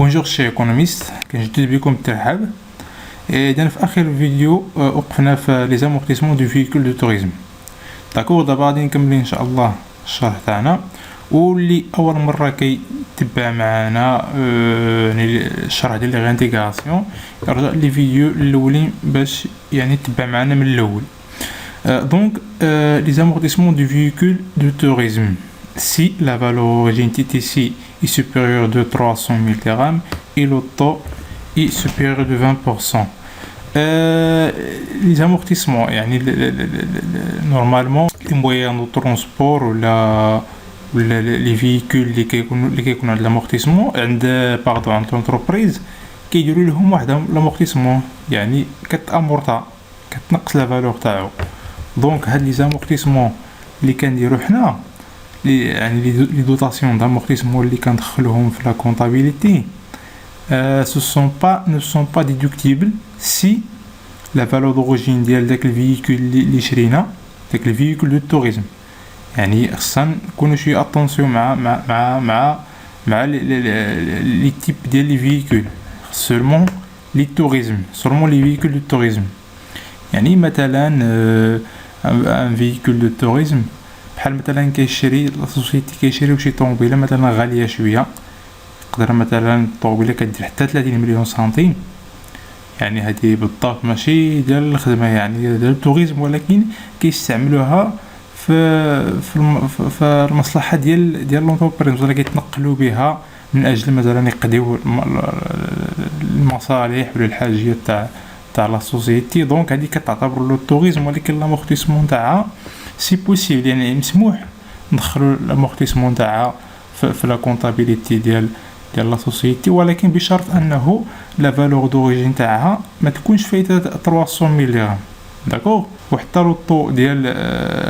بونجور شي ايكونوميست، كنجدد بكم الترحاب. اذا في اخر فيديو وقفنا في لي زامورتيسمون دو فيكول دو توريزم. داكور، دابا غادي نكمل ان شاء الله الشرح تاعنا، واللي اول مره كيتبع معنا يعني الشرح ديال لي غانتيغاسيون يرجع لي فيديو الاولين باش يعني تبع معنا من الاول. Donc les amortissements du véhicule de tourisme, si la valeur origine TTC est supérieure de 300 000 dirhams et le taux est supérieur de 20%. Les amortissements, يعني normalement les moyens de transport ou les véhicules اللي كيكونوا عند l'amortissement عند عند l'entreprise كيديروا لهم واحد l'amortissement، يعني كتامورتا كتنقص لا فالور تاعو. دونك هاد لي زامورتيسمون اللي كنديرو حنا يعني لي دوتاسيون d'amortissement اللي كندخلوهم في لا كونطابيليتي ne sont pas déductibles si la valeur d'origine ديال داك الفييكول اللي شرينا، داك الفييكول دو توريزم. يعني خصنا نكونوا شويه اتونسيون مع لي تيب ديال لي فييكول، سولمون لي توريزم، سولمون لي فييكول دو توريزم. يعني مثلا ان فييكول دو توريزم بحال مثلا كيشري لا سوسيتي كيشريو شي طوموبيله مثلا غاليه شويه، يقدر مثلا الطوموبيله كدير حتى 30 مليون سنتيم، يعني هذه بالضبط ماشي ديال الخدمه يعني ديال التوريزم، ولكن كيستعملوها في المصلحه ديال لونتربريز، ولا كيتنقلوا بها من اجل مثلا يقضيو المصالح ولا الحاجيات تاع لا سوسيتي. دونك هذه كتعتبر لو توريزم، ولكن لامورتيسمون تاعها سي بوسيبل، يعني مسموح ندخلوا لامورتيسمون تاعها في لا كونطابيليتي ديال لا سوسيتي، ولكن بشرط انه لا فالور دوريجين تاعها ما تكونش فايته 300 ملغ. داكور، وحتى لو طو ديال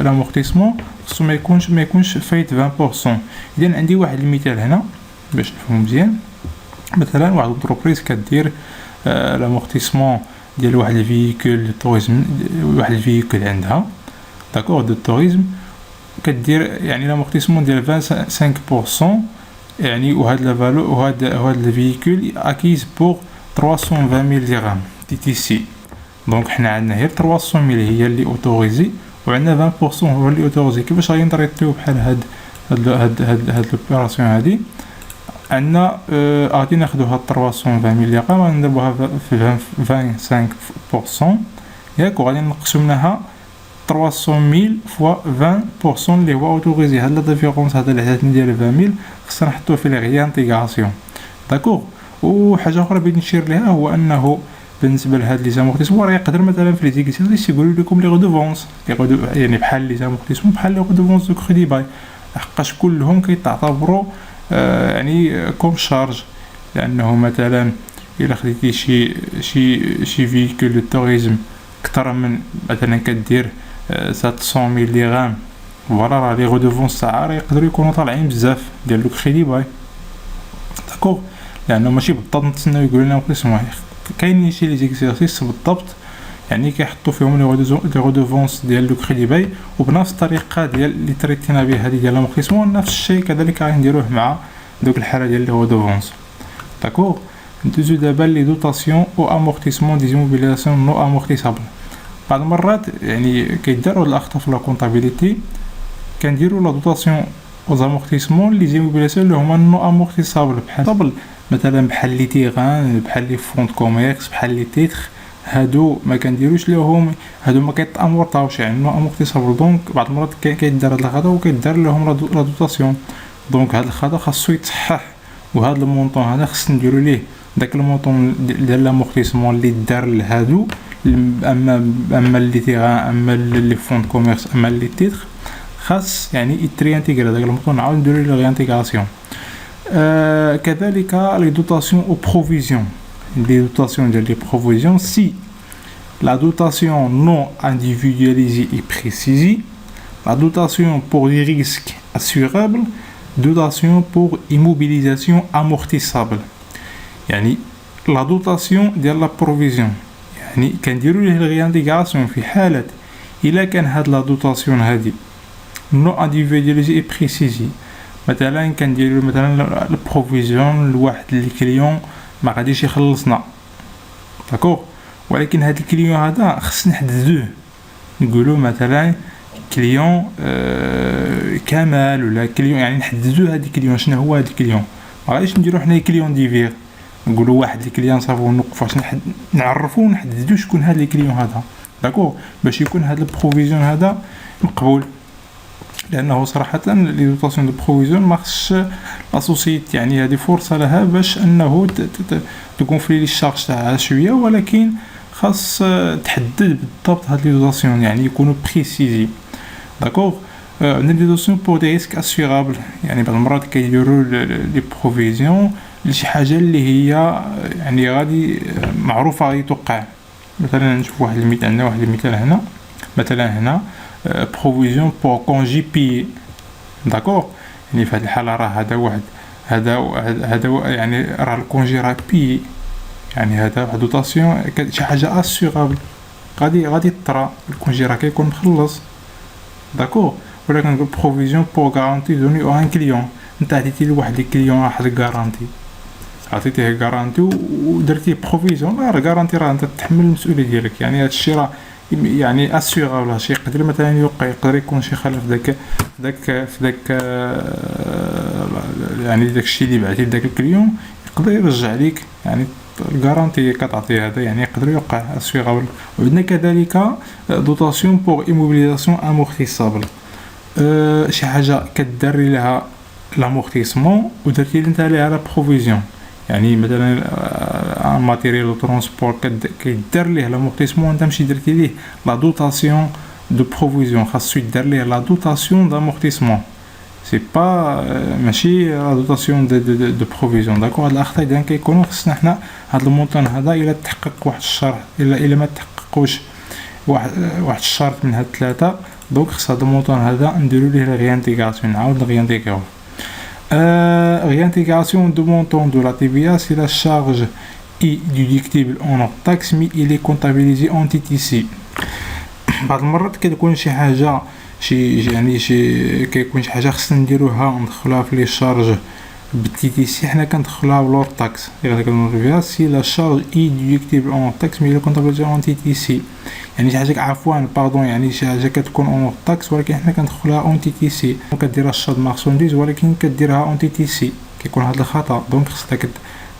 لامورتيسمون خصو ما يكونش فايت 20%. اذا عندي واحد المثال هنا باش نفهمو مزيان. مثلا واحد الانتربريز كدير لامورتيسمون ديال واحد الفييكول توريزم، واحد الفييكول عندها داكور دو توريزم كدير يعني لامورتيسمون ديال 25%، يعني وهاد لا فالو وهاد الفييكول اكيز بور 320 000 درهم تي تي سي. دونك حنا عندنا غير 300 000 هي اللي اوتوريزي، وعندنا 20% هو اللي اوتوريزي. كيفاش غادي نطريطيو بحال هاد لوبيراسيون هادي؟ عندنا غادي ناخدو هاد 320 000 درهم غنضربوها في 25%، ياك، وغادي نقسم منها 300 000 فوا 20% اللي هو اوتوريزي. هاد لا ديفيرونس هذا اللي عطاتني ديال 20 000 خصنا نحطوه في لي ريانتيغاسيون. داكور، وحاجه اخرى بغيت نشير ليها هو انه بالنسبه لهاد لي زامورتيسمون راه يقدر مثلا في لي زيكزيرسيس يقولوا لكم لي غودوفونس، يعني بحال لي زامورتيسمون بحال لي غودوفونس دو كريدي باي، حقاش كلهم كيتعتبروا يعني كوم شارج. لانه مثلا الا خديتي شي فييكول دو توريزم اكثر من مثلا كدير 700 000 درهم، فوالا راه لي غودوفونس تاعها راه يقدروا يكونوا طالعين بزاف ديال لو كريدي باي. داكور، لانه ماشي بالضبط نتسناو يقولوا لنا قسم كاينين شي لي زيكزيرسيس بالضبط يعني كيحطوا فيهم لي غودوفونس ديال لو كريدي باي، وبنفس الطريقه ديال اللي تريتينا بها هذه ديال لامورتيسمون نفس الشيء كذلك غادي نديروه مع دوك الحاله ديال لي غودوفونس. داكور، ندوزو دابا لي دوطاسيون او امورتيسمون دي زيموبيليزاسيون نو امورتيسابل. بعض المرات يعني كيداروا الاخطاء في لا كونطابيليتي، كنديروا لا دوطاسيون او زامورتيسمون لي زيموبيليزاسيون اللي هما نو امورتيسابل، بحال مثلا بحال لي تيغان، بحال لي فون كوميرس، بحال لي تيتر. هادو ما كنديروش لهم، هادو ما كيتامورطاوش يعني نو امورتيسابل. دونك بعض المرات كيدار هاد الخطا وكيدار لهم لا دوطاسيون. دونك هاد الخطا خاصو يتصحح، وهاد المونطون هذا خص نديرو ليه داك المونطون ديال لامورتيسمون اللي دار لهادو، اما لي تيغان، اما لي فون كوميرس، اما لي تيتر، خاص يعني يتريانتيغرا داك المونطون، نعاود نديرو ليه ريانتيغراسيون. كذلك les dotations aux provisions, les dotations de les provisions, si la dotation non individualisée est précisée, la dotation pour les risques assurables, dotation pour immobilisation amortissable. يعني la dotation de la provision يعني كنديروا ليه الريانتيغراسيون في حالة إلا كان هاد la dotation هادي non individualisée et précisée مثلا كنديرو مثلا البروفيزيون لواحد الكليون ما غاديش يخلصنا، داكوغ، ولكن هاد الكليون هذا خص نحددوه، نقولوا مثلا كليون كمال ولا كليون، يعني نحددوا هاد الكليون شنو هو هاد الكليون. ما غاديش نديرو حنا كليون ديفير نقولوا واحد الكليون صافي ونوقفوا باش نعرفوا ونحددوا شكون هاد الكليون هذا، داكوغ، باش يكون هاد البروفيزيون هذا مقبول. لانه صراحه لي دوطاسيون دو بروفيزيون ما خصش لا سوسيتي، يعني هذه فرصه لها باش انه تكونفلي لي الشارج تاعها شويه، ولكن خاص تحدد بالضبط هاد لي دوطاسيون، يعني يكونوا بريسيزي، داكوغ. عندنا لي دوطاسيون بور دي ريسك اسيغابل، يعني بعض المرات كيديروا لي بروفيزيون لشي حاجه اللي هي يعني غادي معروفه غادي توقع. مثلا نشوف واحد المثال، عندنا واحد المثال هنا، مثلا هنا بروفيزيون بور كونجي بي، داكوغ، يعني في هذه الحاله راه هذا واحد هذا يعني راه الكونجي راه بي، يعني هذا واحد دوطاسيون شي حاجه اسيغابل غادي طرا، الكونجي راه كيكون مخلص، داكوغ. ولكن نقول بروفيزيون بور غارانتي دوني او ان كليون، نتا عطيتي لواحد الكليون واحد الغارانتي، عطيتيه غارانتي ودرتيه بروفيزيون، راه غارانتي راه انت تحمل المسؤوليه ديالك، يعني هذا الشيء راه يعني اسيغابل. هادشي يقدر مثلا يوقع، يقدر يكون شي خلل في داك يعني داك الشيء اللي بعتي لداك الكليون يقدر يرجع ليك، يعني الغارانتي كتعطي هذا، يعني يقدر يوقع اسيغابل. وعندنا كذلك دوطاسيون بور ايموبيليزاسيون امورتيسابل، شي حاجه كداري لها لامورتيسمون ودرتي انت عليها لا بروفيزيون، يعني مثلا ان ماتيريال دو ترونسبور كيدار ليه لامورتيسمون، انت ماشي درتي ليه لا دوطاسيون دو بروفيزيون، خاصو يدار ليه لا دوطاسيون دامورتيسمون، سي با ماشي لا دوطاسيون دو بروفيزيون، داكوغ. هاد الاخطاء اذا كيكونوا خصنا حنا هاد المونطون هذا الا تحقق واحد الشرط، الا ما تحققوش واحد الشرط من هاد الثلاثه، دونك خص هاد المونطون هذا نديرو ليه ريانتيغاسيون، نعاود نغيانتيغيوه. Réintégration de montant de la TVA si la charge est déductible en hors taxe mais il est comptabilisé en TTC. بعض المرات كتكون شي حاجه يعني كيكون شي حاجه خصنا نديروها ندخلوها في لي شارج بالتي تي سي، حنا كندخلوها بلور تاكس، غير كنقولوا سي لا شارج اي ديدكتيبل اون تاكس مي لا كونطابيليزي اون تي تي سي، يعني شي حاجه عفوا باردون، يعني شي حاجه كتكون اون تاكس ولكن حنا كندخلوها اون تي تي سي، كديرها الشاد مارشانديز ولكن كديرها اون تي تي سي، كيكون هذا الخطا. دونك خص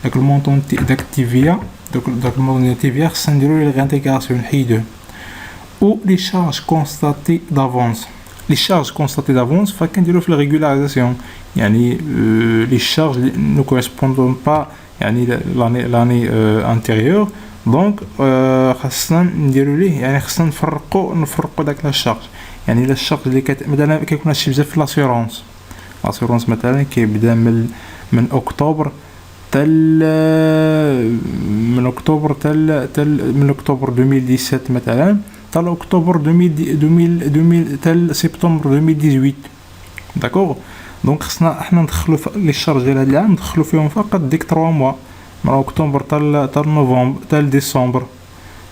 داك المونطون داك التيفيا داك المونطون ديال التيفيا خصنا نديرو ليه ريانتيغاسيون نحيدوه. ou les charges constatées d'avance. Les charges constatées d'avance فكنديرو في الريغولاريزاسيون، يعني les charges ne correspondent pas يعني l'année antérieure، دونك خاصنا نديرو ليه، يعني خاصنا نفرقوا داك لا شارج، يعني لا شارج اللي مثلا كيكون هادشي بزاف في لاسيورونس مثلا كيبدا من اكتوبر من اكتوبر 2017 مثلا تال اكتوبر 2000 تال سبتمبر 2018، داكوغ. دونك خصنا احنا ندخلو لي شارج ديال هاد العام ندخلو فيهم فقط ديك 3 موا من اكتوبر تال نوفمبر تال ديسمبر،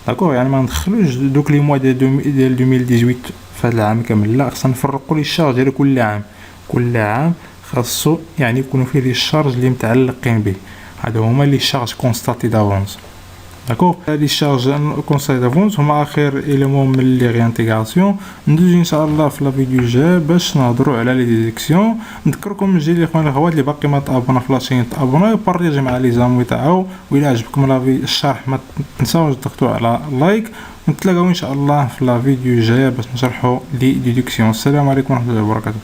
داكوغ، يعني ما ندخلوش دوك لي موا ديال 2018 في هاد العام كامل، لا خصنا نفرقوا لي شارج ديال كل عام خاصو يعني يكونوا فيه لي شارج اللي متعلقين به، هادو هما لي شارج كونستاتي دافونس، داكوغ. لي شارج كونستاتي دافونس هما اخر اليمون من لي ريانتيغاسيون. ندوز ان شاء الله في لا فيديو الجاي باش نهضروا على لي ديدكسيون. نذكركم من جديد الاخوان الاخوات اللي باقي ما تابونا في لاشين تابونا وبارطاجي مع لي زاموي تاعو، وإلا عجبكم الشرح ما تنساوش تضغطوا على لايك، ونتلاقاو ان شاء الله في لا فيديو الجاي باش نشرحوا لي ديدكسيون. السلام عليكم ورحمه الله وبركاته.